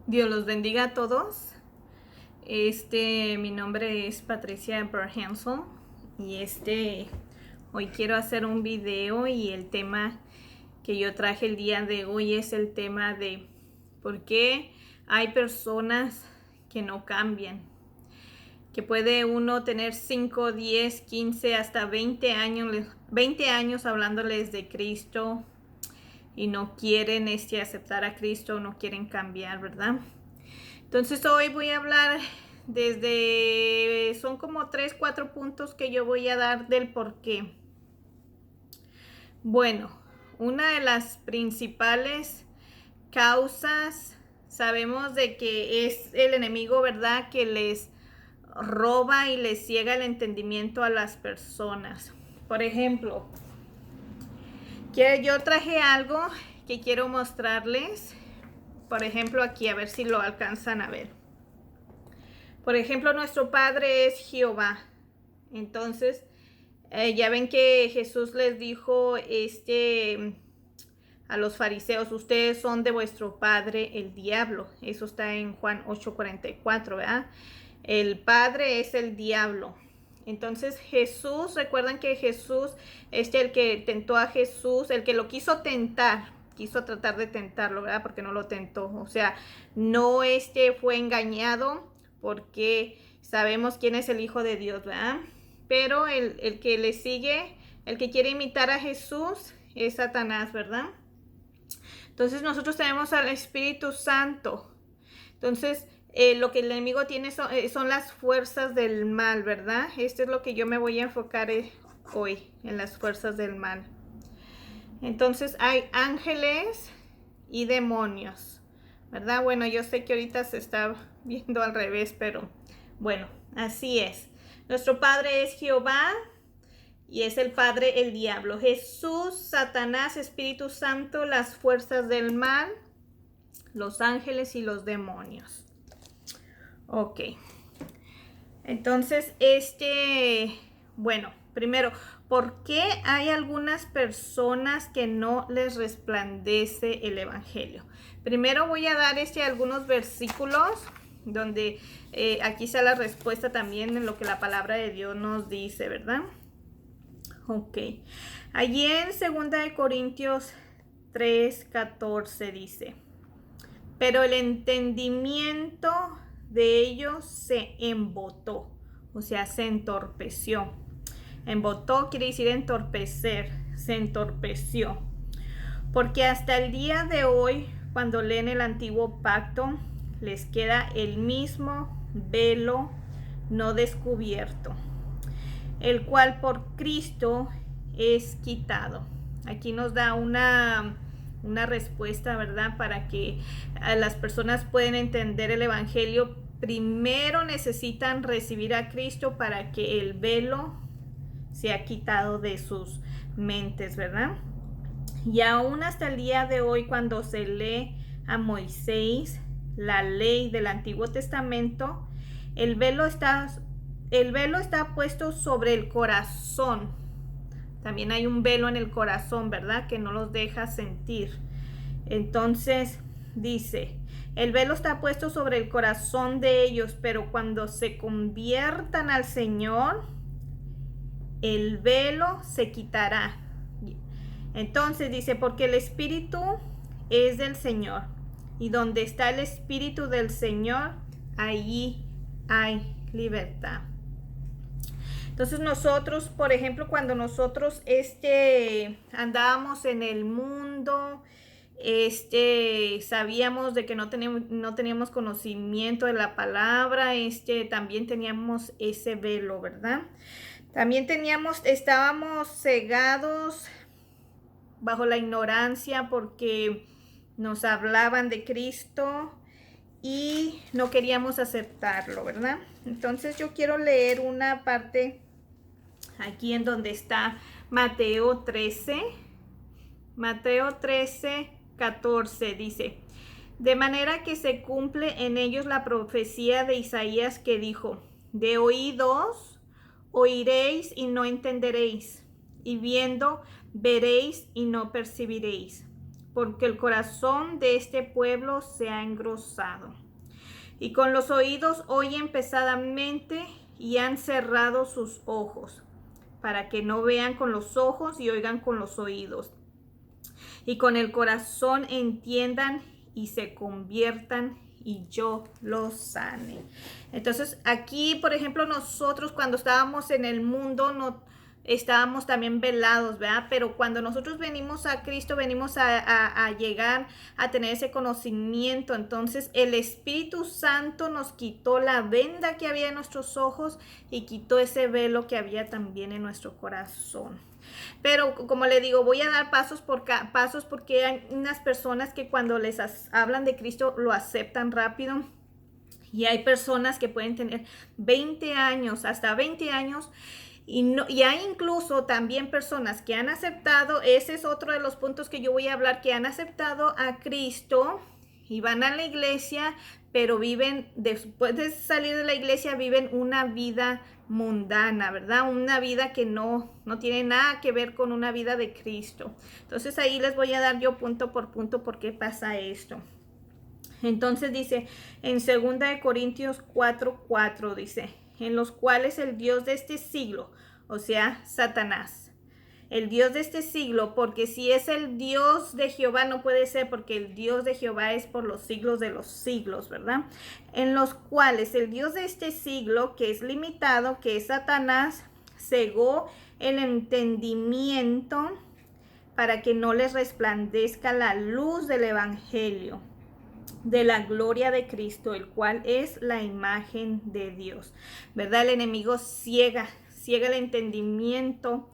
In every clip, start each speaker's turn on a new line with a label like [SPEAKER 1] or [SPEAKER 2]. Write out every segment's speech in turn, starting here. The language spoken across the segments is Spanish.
[SPEAKER 1] Dios los bendiga a todos. Mi nombre es Patricia Berhanson y hoy quiero hacer un video y el tema que yo traje el día de hoy es el tema de por qué hay personas que no cambian, que puede uno tener 5, 10, 15, hasta 20 años hablándoles de Cristo y no quieren aceptar a Cristo, no quieren cambiar, ¿verdad? Entonces hoy voy a hablar son como 3, 4 puntos que yo voy a dar del por qué. Bueno, una de las principales causas, sabemos de que es el enemigo, ¿verdad? Que les roba y les ciega el entendimiento a las personas. Por ejemplo, yo traje algo que quiero mostrarles. Por ejemplo, aquí, a ver si lo alcanzan a ver. Por ejemplo, nuestro Padre es Jehová. Entonces, ya ven que Jesús les dijo a los fariseos, ustedes son de vuestro padre el diablo. Eso está en Juan 8:44, ¿verdad? El padre es el diablo. Entonces Jesús, recuerdan que Jesús, el que tentó a Jesús, el que lo quiso tentar, quiso tratar de tentarlo, ¿verdad? Porque no lo tentó. O sea, no fue engañado, porque sabemos quién es el Hijo de Dios, ¿verdad? Pero el que le sigue, el que quiere imitar a Jesús, es Satanás, ¿verdad? Entonces nosotros tenemos al Espíritu Santo. Entonces, lo que el enemigo tiene son las fuerzas del mal, ¿verdad? Esto es lo que yo me voy a enfocar hoy, en las fuerzas del mal. Entonces, hay ángeles y demonios, ¿verdad? Bueno, yo sé que ahorita se está viendo al revés, pero bueno, así es. Nuestro Padre es Jehová y es el Padre el diablo. Jesús, Satanás, Espíritu Santo, las fuerzas del mal, los ángeles y los demonios. Ok. Entonces, bueno, primero, ¿por qué hay algunas personas que no les resplandece el evangelio? Primero voy a dar algunos versículos donde aquí está la respuesta también en lo que la palabra de Dios nos dice, ¿verdad? Ok. Allí en 2 Corintios 3:14 dice: pero el entendimiento de ellos se embotó, o sea, se entorpeció. Embotó quiere decir entorpecer, se entorpeció. Porque hasta el día de hoy, cuando leen el antiguo pacto, les queda el mismo velo no descubierto, el cual por Cristo es quitado. Aquí nos da una respuesta, ¿verdad? Para que las personas puedan entender el evangelio. Primero necesitan recibir a Cristo para que el velo sea quitado de sus mentes, ¿verdad? Y aún hasta el día de hoy, cuando se lee a Moisés, la ley del Antiguo Testamento, el velo está puesto sobre el corazón. También hay un velo en el corazón, ¿verdad? Que no los deja sentir. Entonces dice, el velo está puesto sobre el corazón de ellos, pero cuando se conviertan al Señor, el velo se quitará. Entonces dice, porque el Espíritu es del Señor, y donde está el Espíritu del Señor, allí hay libertad. Entonces nosotros, por ejemplo, cuando nosotros andábamos en el mundo, sabíamos de que no teníamos conocimiento de la palabra, también teníamos ese velo, ¿verdad? También estábamos cegados bajo la ignorancia porque nos hablaban de Cristo y no queríamos aceptarlo, ¿verdad? Entonces yo quiero leer una parte aquí en donde está Mateo 13. Mateo 13:14 dice: de manera que se cumple en ellos la profecía de Isaías que dijo: de oídos oiréis y no entenderéis, y viendo veréis y no percibiréis, porque el corazón de este pueblo se ha engrosado. Y con los oídos oyen pesadamente y han cerrado sus ojos, para que no vean con los ojos y oigan con los oídos, y con el corazón entiendan y se conviertan y yo los sane. Entonces aquí, por ejemplo, nosotros cuando estábamos en el mundo no estábamos también velados, ¿verdad? Pero cuando nosotros venimos a Cristo, venimos a llegar a tener ese conocimiento. Entonces el Espíritu Santo nos quitó la venda que había en nuestros ojos y quitó ese velo que había también en nuestro corazón. Pero como le digo, voy a dar pasos porque hay unas personas que cuando les hablan de Cristo lo aceptan rápido. Y hay personas que pueden tener 20 años, hasta 20 años. Y hay incluso también personas que han aceptado, ese es otro de los puntos que yo voy a hablar, que han aceptado a Cristo y van a la iglesia, pero viven, después de salir de la iglesia, viven una vida mundana, ¿verdad? Una vida que no tiene nada que ver con una vida de Cristo. Entonces ahí les voy a dar yo punto por punto por qué pasa esto. Entonces dice en 2 Corintios 4:4 dice, en los cuales el Dios de este siglo, o sea, Satanás, el Dios de este siglo, porque si es el Dios de Jehová no puede ser, porque el Dios de Jehová es por los siglos de los siglos, ¿verdad? En los cuales el Dios de este siglo, que es limitado, que es Satanás, cegó el entendimiento para que no les resplandezca la luz del evangelio de la gloria de Cristo, el cual es la imagen de Dios, ¿verdad? El enemigo ciega el entendimiento,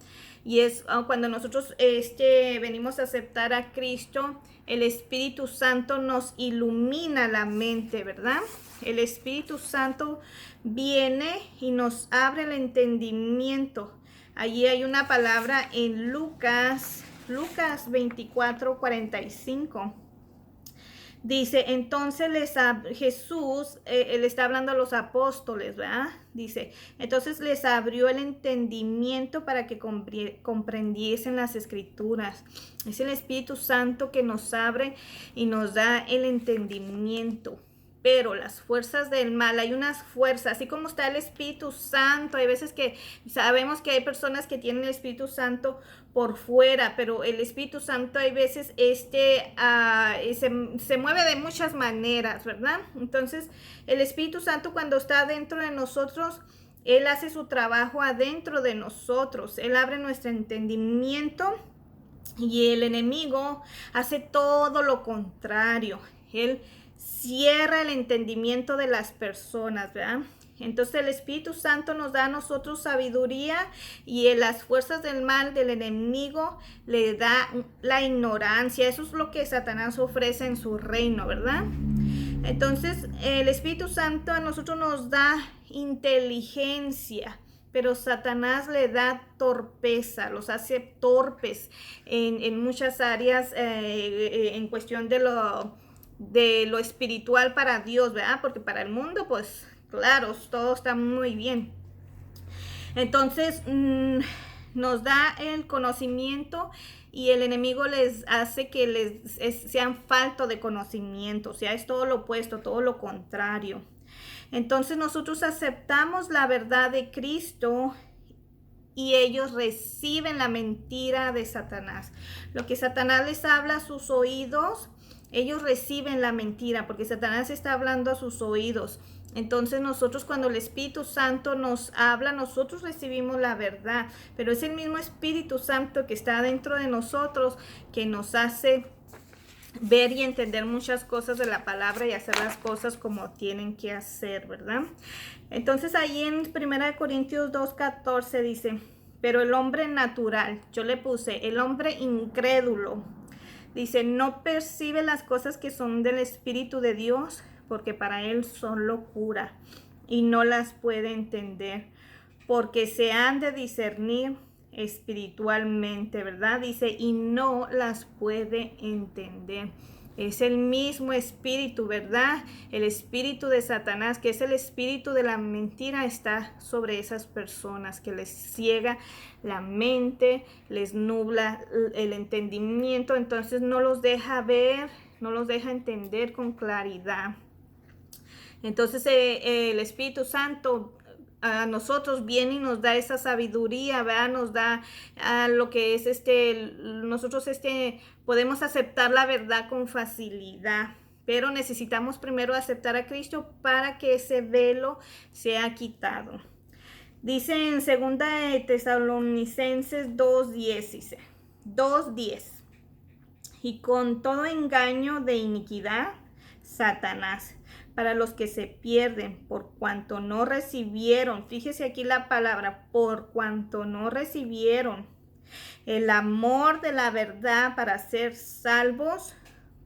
[SPEAKER 1] y es cuando nosotros venimos a aceptar a Cristo, el Espíritu Santo nos ilumina la mente, ¿verdad? El Espíritu Santo viene y nos abre el entendimiento. Allí hay una palabra en Lucas 24:45. Dice, entonces Jesús, él está hablando a los apóstoles, ¿verdad? Dice, entonces les abrió el entendimiento para que comprendiesen las escrituras. Es el Espíritu Santo que nos abre y nos da el entendimiento. Pero las fuerzas del mal, hay unas fuerzas, así como está el Espíritu Santo, hay veces que sabemos que hay personas que tienen el Espíritu Santo por fuera, pero el Espíritu Santo hay veces se mueve de muchas maneras, ¿verdad? Entonces, el Espíritu Santo cuando está dentro de nosotros, Él hace su trabajo adentro de nosotros, Él abre nuestro entendimiento y el enemigo hace todo lo contrario. Él cierra el entendimiento de las personas, ¿verdad? Entonces el Espíritu Santo nos da a nosotros sabiduría y las fuerzas del mal, del enemigo, le da la ignorancia. Eso es lo que Satanás ofrece en su reino, ¿verdad? Entonces el Espíritu Santo a nosotros nos da inteligencia, pero Satanás le da torpeza, los hace torpes en muchas áreas en cuestión de lo espiritual para Dios, ¿verdad? Porque para el mundo, pues claro, todo está muy bien. Entonces nos da el conocimiento y el enemigo les hace que sean falto de conocimiento, o sea, es todo lo opuesto, todo lo contrario. Entonces nosotros aceptamos la verdad de Cristo y ellos reciben la mentira de Satanás. Lo que Satanás les habla a sus oídos, ellos reciben la mentira porque Satanás está hablando a sus oídos. Entonces nosotros cuando el Espíritu Santo nos habla, nosotros recibimos la verdad, pero es el mismo Espíritu Santo que está dentro de nosotros que nos hace ver y entender muchas cosas de la palabra y hacer las cosas como tienen que hacer, ¿verdad? Entonces ahí en 1 Corintios 2:14 dice, pero el hombre natural, yo le puse, el hombre incrédulo, dice, no percibe las cosas que son del Espíritu de Dios, porque para él son locura y no las puede entender, porque se han de discernir espiritualmente, ¿verdad? Dice, y no las puede entender. Es el mismo espíritu, ¿verdad? El espíritu de Satanás, que es el espíritu de la mentira, está sobre esas personas, que les ciega la mente, les nubla el entendimiento, entonces no los deja ver, no los deja entender con claridad. Entonces el Espíritu Santo a nosotros viene y nos da esa sabiduría, ¿verdad? Nos da lo que es nosotros podemos aceptar la verdad con facilidad, pero necesitamos primero aceptar a Cristo para que ese velo sea quitado. Dice en 2 Tesalonicenses 2:10, dice, 2:10, y con todo engaño de iniquidad, Satanás, para los que se pierden, por cuanto no recibieron, fíjese aquí la palabra, por cuanto no recibieron el amor de la verdad para ser salvos.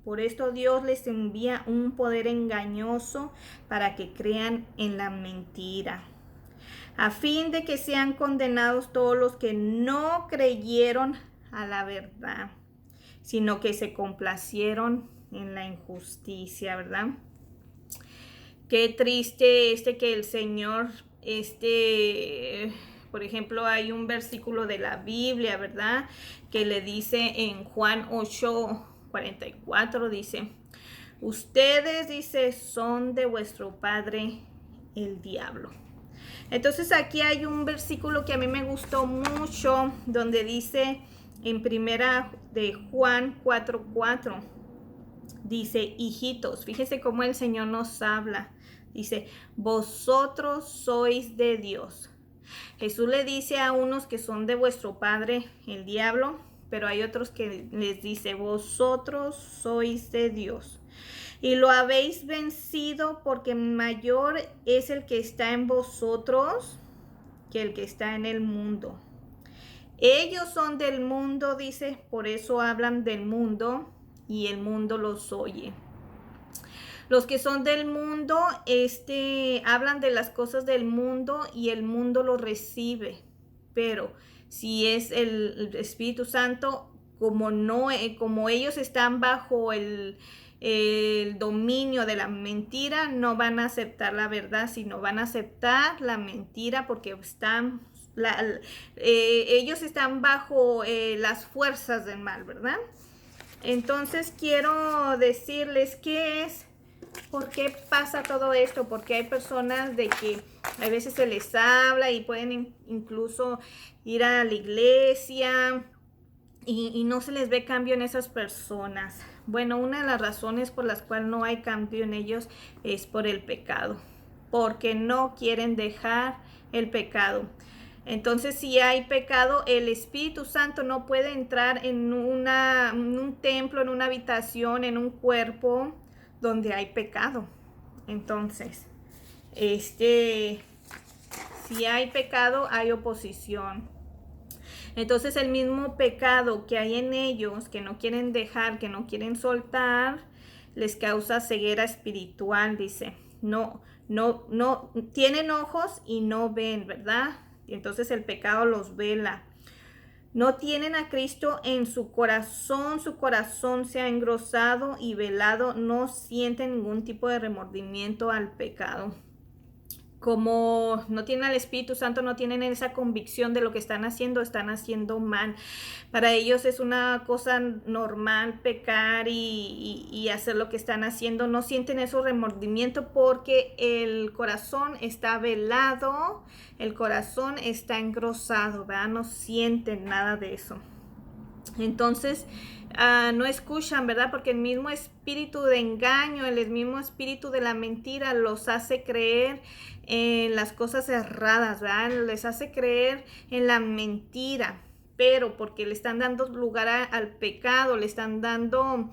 [SPEAKER 1] Por esto Dios les envía un poder engañoso para que crean en la mentira, a fin de que sean condenados todos los que no creyeron a la verdad, sino que se complacieron en la injusticia, ¿verdad? Qué triste que el Señor, por ejemplo, hay un versículo de la Biblia, ¿verdad? Que le dice en Juan 8:44, dice, ustedes, dice, son de vuestro padre el diablo. Entonces aquí hay un versículo que a mí me gustó mucho, donde dice en primera de Juan 4:4, dice, hijitos, fíjese cómo el Señor nos habla. Dice, vosotros sois de Dios. Jesús le dice a unos que son de vuestro padre, el diablo, pero hay otros que les dice, vosotros sois de Dios. Y lo habéis vencido porque mayor es el que está en vosotros que el que está en el mundo. Ellos son del mundo, dice, por eso hablan del mundo y el mundo los oye. Los que son del mundo, hablan de las cosas del mundo y el mundo lo recibe. Pero si es el Espíritu Santo, como ellos están bajo el dominio de la mentira, no van a aceptar la verdad, sino van a aceptar la mentira porque ellos están bajo las fuerzas del mal, ¿verdad? Entonces quiero decirles ¿por qué pasa todo esto? Porque hay personas de que a veces se les habla y pueden incluso ir a la iglesia y no se les ve cambio en esas personas. Bueno, una de las razones por las cuales no hay cambio en ellos es por el pecado, porque no quieren dejar el pecado. Entonces, si hay pecado, el Espíritu Santo no puede entrar en un templo, en una habitación, en un cuerpo donde hay pecado. Entonces, si hay pecado, hay oposición. Entonces, el mismo pecado que hay en ellos, que no quieren dejar, que no quieren soltar, les causa ceguera espiritual, dice. No, tienen ojos y no ven, ¿verdad? Y entonces el pecado los vela. No tienen a Cristo en su corazón se ha engrosado y velado, no sienten ningún tipo de remordimiento al pecado. Como no tienen al Espíritu Santo, no tienen esa convicción de lo que están haciendo mal. Para ellos es una cosa normal pecar y hacer lo que están haciendo. No sienten ese remordimiento porque el corazón está velado, el corazón está engrosado, ¿verdad? No sienten nada de eso. Entonces, no escuchan, ¿verdad? Porque el mismo espíritu de engaño, el mismo espíritu de la mentira los hace creer en las cosas erradas, ¿verdad? Les hace creer en la mentira, pero porque le están dando lugar al pecado, le están dando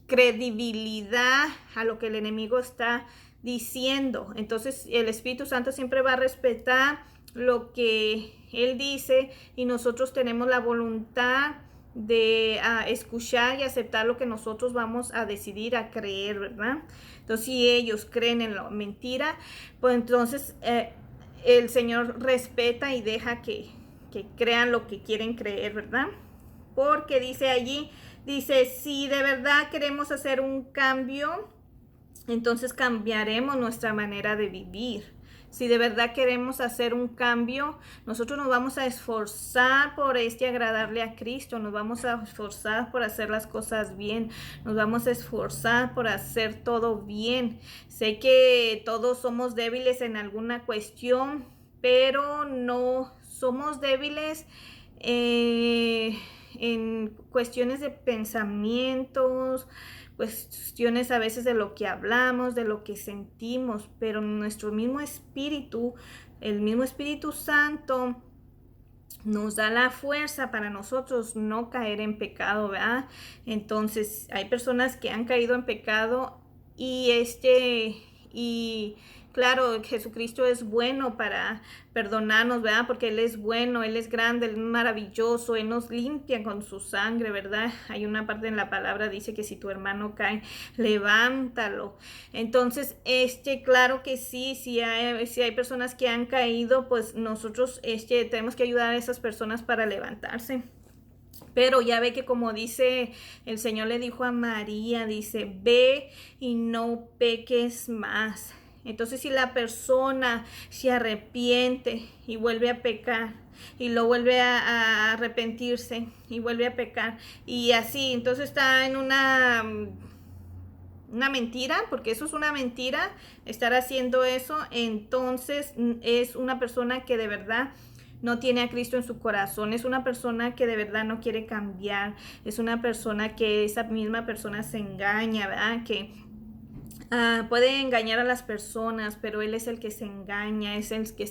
[SPEAKER 1] credibilidad a lo que el enemigo está diciendo. Entonces, el Espíritu Santo siempre va a respetar lo que Él dice y nosotros tenemos la voluntad de escuchar y aceptar lo que nosotros vamos a decidir a creer, ¿verdad? Entonces, si ellos creen en la mentira, pues entonces el Señor respeta y deja que crean lo que quieren creer, ¿verdad? Porque dice allí, Dice, si de verdad queremos hacer un cambio, entonces cambiaremos nuestra manera de vivir. Si de verdad queremos hacer un cambio, nosotros nos vamos a esforzar por agradarle a Cristo, nos vamos a esforzar por hacer las cosas bien, nos vamos a esforzar por hacer todo bien. Sé que todos somos débiles en alguna cuestión, pero no somos débiles en cuestiones de pensamientos, cuestiones a veces de lo que hablamos, de lo que sentimos, pero nuestro mismo espíritu, el mismo Espíritu Santo, nos da la fuerza para nosotros no caer en pecado, ¿verdad? Entonces, hay personas que han caído en pecado y claro, Jesucristo es bueno para perdonarnos, ¿verdad? Porque Él es bueno, Él es grande, Él es maravilloso, Él nos limpia con su sangre, ¿verdad? Hay una parte en la palabra dice que si tu hermano cae, levántalo. Entonces, claro que sí, si hay personas que han caído, pues nosotros tenemos que ayudar a esas personas para levantarse. Pero ya ve que como dice, el Señor le dijo a María, dice, ve y no peques más. Entonces si la persona se arrepiente y vuelve a pecar y lo vuelve a arrepentirse y vuelve a pecar y así, entonces está en una mentira, porque eso es una mentira, estar haciendo eso, entonces es una persona que de verdad no tiene a Cristo en su corazón, es una persona que de verdad no quiere cambiar, es una persona que esa misma persona se engaña, ¿verdad? Que puede engañar a las personas, pero él es el que se engaña, es el que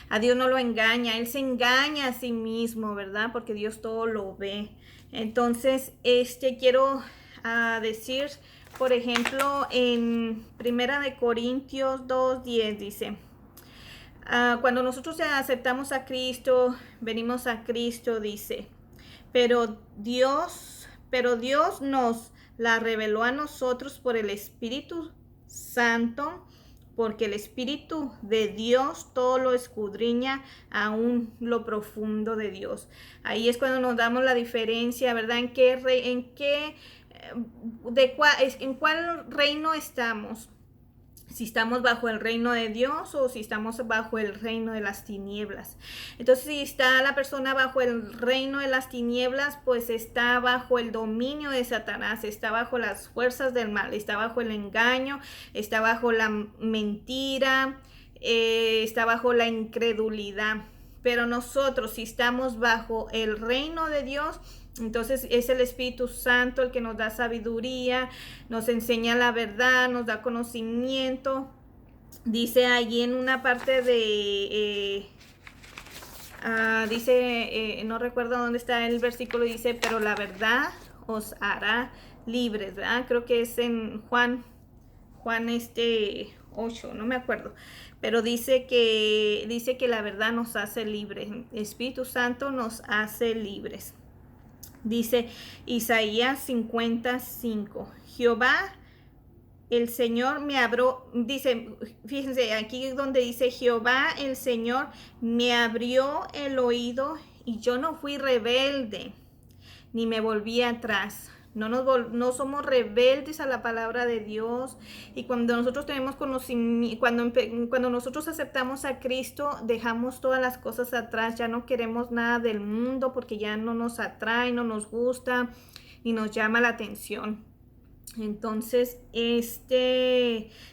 [SPEAKER 1] a Dios no lo engaña, él se engaña a sí mismo, ¿verdad? Porque Dios todo lo ve. Entonces, quiero decir, por ejemplo, en Primera de Corintios 2:10 dice, cuando nosotros aceptamos a Cristo, venimos a Cristo, dice, pero Dios nos la reveló a nosotros por el Espíritu Santo, porque el Espíritu de Dios todo lo escudriña aún lo profundo de Dios. Ahí es cuando nos damos la diferencia, ¿verdad? ¿En cuál reino estamos? Si estamos bajo el reino de Dios o si estamos bajo el reino de las tinieblas. Entonces, si está la persona bajo el reino de las tinieblas, pues está bajo el dominio de Satanás, está bajo las fuerzas del mal, está bajo el engaño, está bajo la mentira, está bajo la incredulidad. Pero nosotros, si estamos bajo el reino de Dios, entonces es el Espíritu Santo el que nos da sabiduría, nos enseña la verdad, nos da conocimiento. Dice allí en una parte de, no recuerdo dónde está el versículo, dice, pero la verdad os hará libres, ¿verdad? Creo que es en Juan 8, no me acuerdo, pero dice que la verdad nos hace libres, el Espíritu Santo nos hace libres. Dice Isaías 55, Jehová el Señor me abrió, dice, fíjense aquí donde dice Jehová el Señor me abrió el oído y yo no fui rebelde, ni me volví atrás. No somos rebeldes a la palabra de Dios, y cuando nosotros tenemos conocimiento, cuando nosotros aceptamos a Cristo, dejamos todas las cosas atrás, ya no queremos nada del mundo porque ya no nos atrae, no nos gusta ni nos llama la atención. Entonces,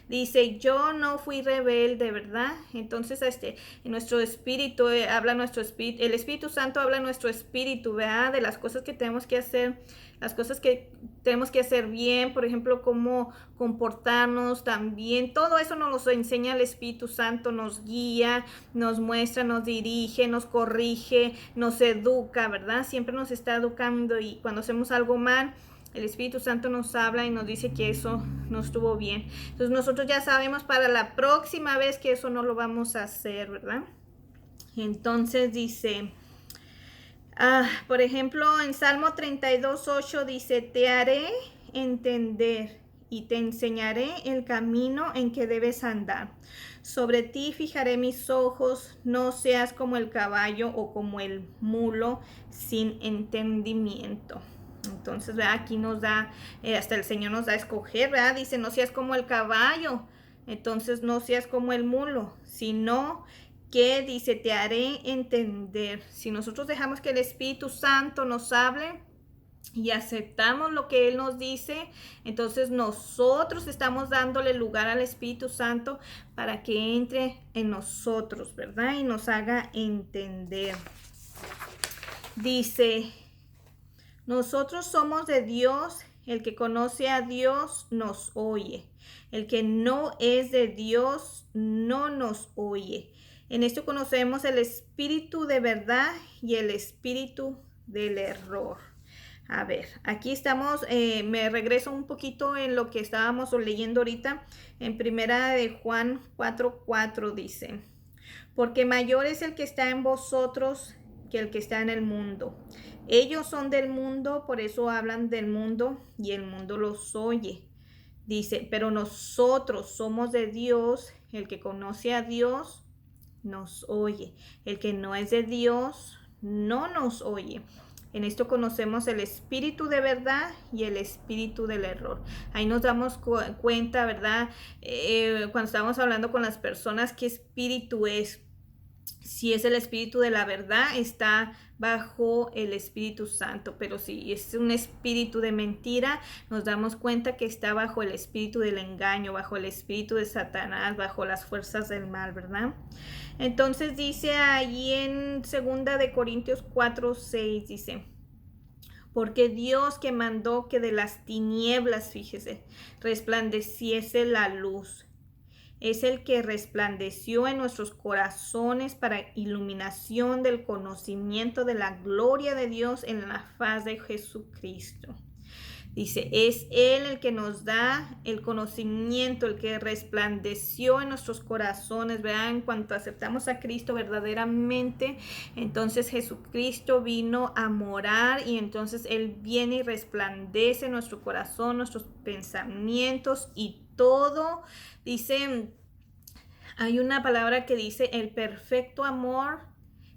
[SPEAKER 1] dice, yo no fui rebelde, ¿verdad? Entonces, en nuestro espíritu habla nuestro espíritu, el Espíritu Santo habla nuestro espíritu, ¿verdad? De las cosas que tenemos que hacer, las cosas que tenemos que hacer bien, por ejemplo, cómo comportarnos también. Todo eso nos lo enseña el Espíritu Santo, nos guía, nos muestra, nos dirige, nos corrige, nos educa, ¿verdad? Siempre nos está educando, y cuando hacemos algo mal, el Espíritu Santo nos habla y nos dice que eso no estuvo bien. Entonces nosotros ya sabemos para la próxima vez que eso no lo vamos a hacer, ¿verdad? Entonces dice, por ejemplo, en Salmo 32:8 dice, te haré entender y te enseñaré el camino en que debes andar. Sobre ti fijaré mis ojos, no seas como el caballo o como el mulo sin entendimiento. Entonces, ¿verdad? Aquí nos da, hasta el Señor nos da a escoger, ¿verdad? Dice, no seas como el caballo, entonces no seas como el mulo, sino que dice, te haré entender. Si nosotros dejamos que el Espíritu Santo nos hable y aceptamos lo que Él nos dice, entonces nosotros estamos dándole lugar al Espíritu Santo para que entre en nosotros, ¿verdad? Y nos haga entender. Dice, nosotros somos de Dios, el que conoce a Dios nos oye. El que no es de Dios no nos oye. En esto conocemos el espíritu de verdad y el espíritu del error. A ver, aquí estamos, me regreso un poquito en lo que estábamos leyendo ahorita. En primera de Juan 4:4 dice, porque mayor es el que está en vosotros que el que está en el mundo. Ellos son del mundo, por eso hablan del mundo y el mundo los oye. Dice, pero nosotros somos de Dios, el que conoce a Dios nos oye. El que no es de Dios no nos oye. En esto conocemos el espíritu de verdad y el espíritu del error. Ahí nos damos cuenta, ¿verdad? Cuando estábamos hablando con las personas, ¿qué espíritu es? Si es el espíritu de la verdad, está bajo el Espíritu Santo, pero si es un espíritu de mentira, nos damos cuenta que está bajo el espíritu del engaño, bajo el espíritu de Satanás, bajo las fuerzas del mal, ¿verdad? Entonces dice ahí en 2 Corintios 4:6, dice, porque Dios que mandó que de las tinieblas, fíjese, resplandeciese la luz, es el que resplandeció en nuestros corazones para iluminación del conocimiento de la gloria de Dios en la faz de Jesucristo. Dice, es Él el que nos da el conocimiento, el que resplandeció en nuestros corazones, ¿verdad? En cuanto aceptamos a Cristo verdaderamente, entonces Jesucristo vino a morar y entonces Él viene y resplandece en nuestro corazón, nuestros pensamientos y todo. Dice, hay una palabra que dice, el perfecto amor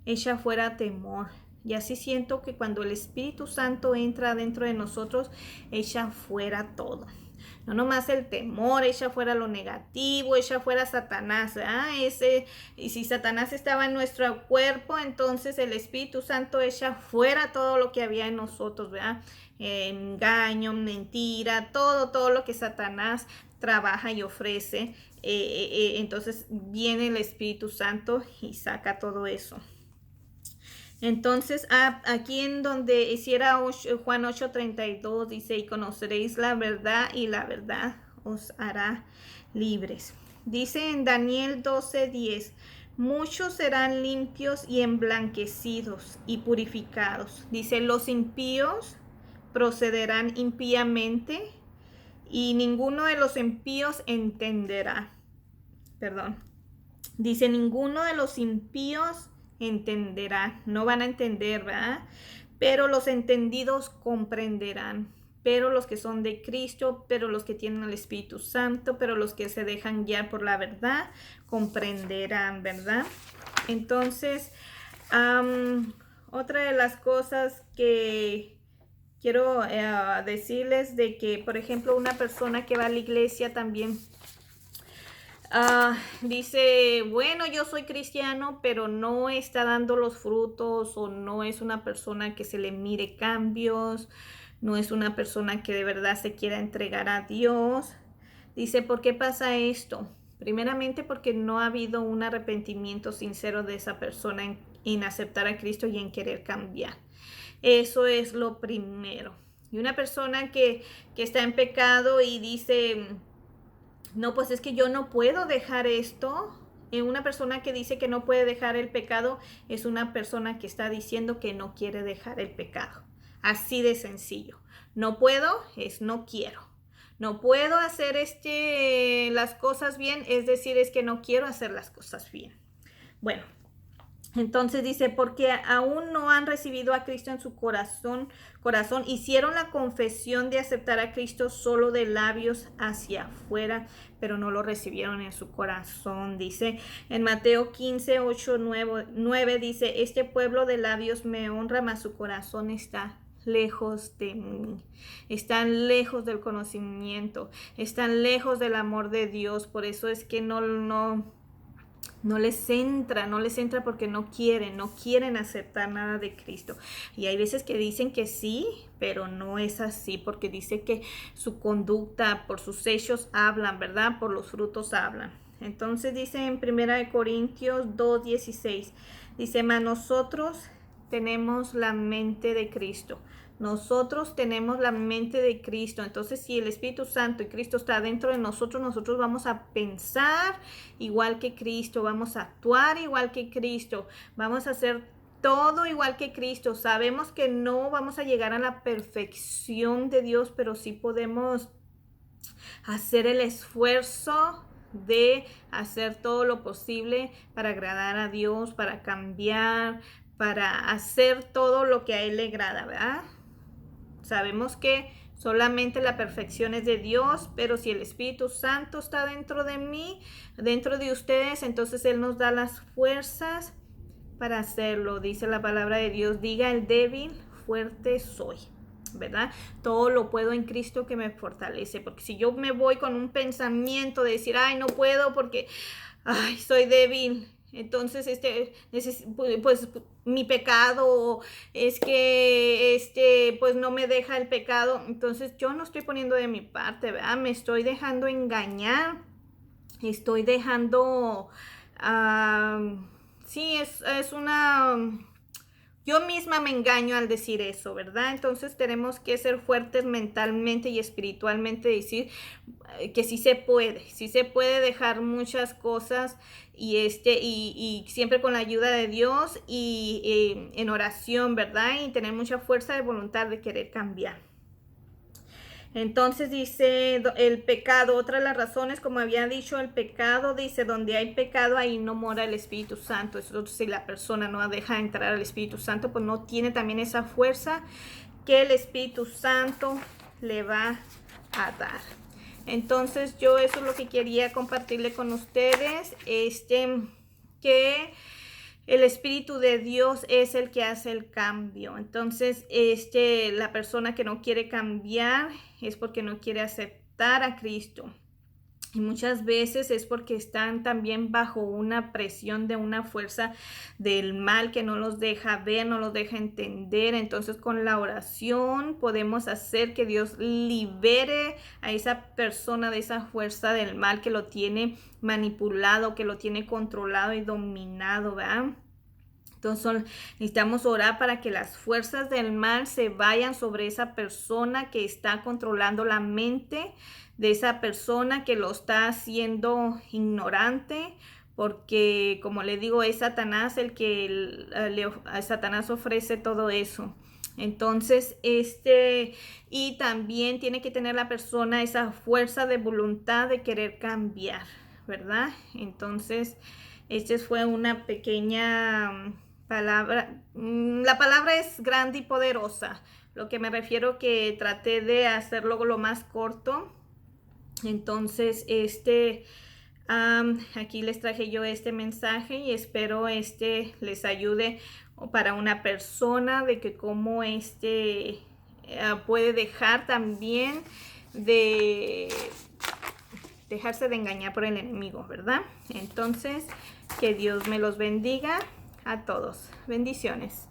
[SPEAKER 1] echa fuera temor. Y así siento que cuando el Espíritu Santo entra dentro de nosotros, echa fuera todo. No nomás el temor, echa fuera lo negativo, echa fuera Satanás, ¿verdad? Y si Satanás estaba en nuestro cuerpo, entonces el Espíritu Santo echa fuera todo lo que había en nosotros, ¿verdad? Engaño, mentira, todo lo que Satanás trabaja y ofrece. Entonces viene el Espíritu Santo y saca todo eso. Entonces, aquí en donde hiciera Juan 8:32 dice, y conoceréis la verdad y la verdad os hará libres. Dice en Daniel 12:10, muchos serán limpios y emblanquecidos y purificados. Dice, los impíos procederán impíamente y ninguno de los impíos entenderá. Perdón. Dice, ninguno de los impíos entenderá, no van a entender, ¿verdad? Pero los entendidos comprenderán, pero los que son de Cristo, pero los que tienen el Espíritu Santo, pero los que se dejan guiar por la verdad, comprenderán, ¿verdad? Entonces, otra de las cosas que quiero decirles de que, por ejemplo, una persona que va a la iglesia también dice, bueno, yo soy cristiano, pero no está dando los frutos o no es una persona que se le mire cambios, no es una persona que de verdad se quiera entregar a Dios. Dice, ¿por qué pasa esto? Primeramente porque no ha habido un arrepentimiento sincero de esa persona en aceptar a Cristo y en querer cambiar. Eso es lo primero. Y una persona que está en pecado y dice, no, pues es que yo no puedo dejar esto. Una persona que dice que no puede dejar el pecado es una persona que está diciendo que no quiere dejar el pecado. Así de sencillo. No puedo es no quiero. No puedo hacer las cosas bien, es decir, es que no quiero hacer las cosas bien. Bueno, entonces dice, porque aún no han recibido a Cristo en su corazón, hicieron la confesión de aceptar a Cristo solo de labios hacia afuera, pero no lo recibieron en su corazón. Dice en Mateo 15:8-9, dice, este pueblo de labios me honra, mas su corazón está lejos de mí, están lejos del conocimiento, están lejos del amor de Dios. Por eso es que no les entra porque no quieren aceptar nada de Cristo. Y hay veces que dicen que sí, pero no es así, porque dice que su conducta, por sus hechos hablan, ¿verdad? Por los frutos hablan. Entonces dice en 1 Corintios 2:16, dice, mas nosotros tenemos la mente de Cristo. Nosotros tenemos la mente de Cristo. Entonces, si el Espíritu Santo y Cristo está dentro de nosotros, nosotros vamos a pensar igual que Cristo, vamos a actuar igual que Cristo, vamos a hacer todo igual que Cristo. Sabemos que no vamos a llegar a la perfección de Dios, pero sí podemos hacer el esfuerzo de hacer todo lo posible para agradar a Dios, para cambiar, para hacer todo lo que a Él le agrada, ¿verdad? Sabemos que solamente la perfección es de Dios, pero si el Espíritu Santo está dentro de mí, dentro de ustedes, entonces Él nos da las fuerzas para hacerlo. Dice la palabra de Dios, diga el débil, fuerte soy, ¿verdad? Todo lo puedo en Cristo que me fortalece, porque si yo me voy con un pensamiento de decir, ay, no puedo porque, ay, soy débil, entonces pues mi pecado es que pues no me deja el pecado, entonces yo no estoy poniendo de mi parte, ¿verdad? Me estoy dejando engañar, estoy dejando, sí, es una... Yo misma me engaño al decir eso, ¿verdad? Entonces tenemos que ser fuertes mentalmente y espiritualmente, decir que sí se puede dejar muchas cosas y siempre con la ayuda de Dios y en oración, ¿verdad? Y tener mucha fuerza de voluntad de querer cambiar. Entonces dice el pecado, otra de las razones, como había dicho, el pecado, dice, donde hay pecado, ahí no mora el Espíritu Santo. Eso, si la persona no deja entrar al Espíritu Santo, pues no tiene también esa fuerza que el Espíritu Santo le va a dar. Entonces yo eso es lo que quería compartirle con ustedes, que el Espíritu de Dios es el que hace el cambio. Entonces, la persona que no quiere cambiar es porque no quiere aceptar a Cristo. Y muchas veces es porque están también bajo una presión de una fuerza del mal que no los deja ver, no los deja entender. Entonces con la oración podemos hacer que Dios libere a esa persona de esa fuerza del mal que lo tiene manipulado, que lo tiene controlado y dominado, ¿verdad? Entonces necesitamos orar para que las fuerzas del mal se vayan sobre esa persona que está controlando la mente de esa persona que lo está haciendo ignorante, porque como le digo, es Satanás el que a Satanás ofrece todo eso. Entonces, y también tiene que tener la persona esa fuerza de voluntad de querer cambiar, ¿verdad? Entonces, fue una pequeña palabra. La palabra es grande y poderosa. Lo que me refiero que traté de hacerlo lo más corto. Entonces, aquí les traje yo este mensaje y espero les ayude para una persona de que cómo puede dejar también de dejarse de engañar por el enemigo, ¿verdad? Entonces, que Dios me los bendiga a todos. Bendiciones.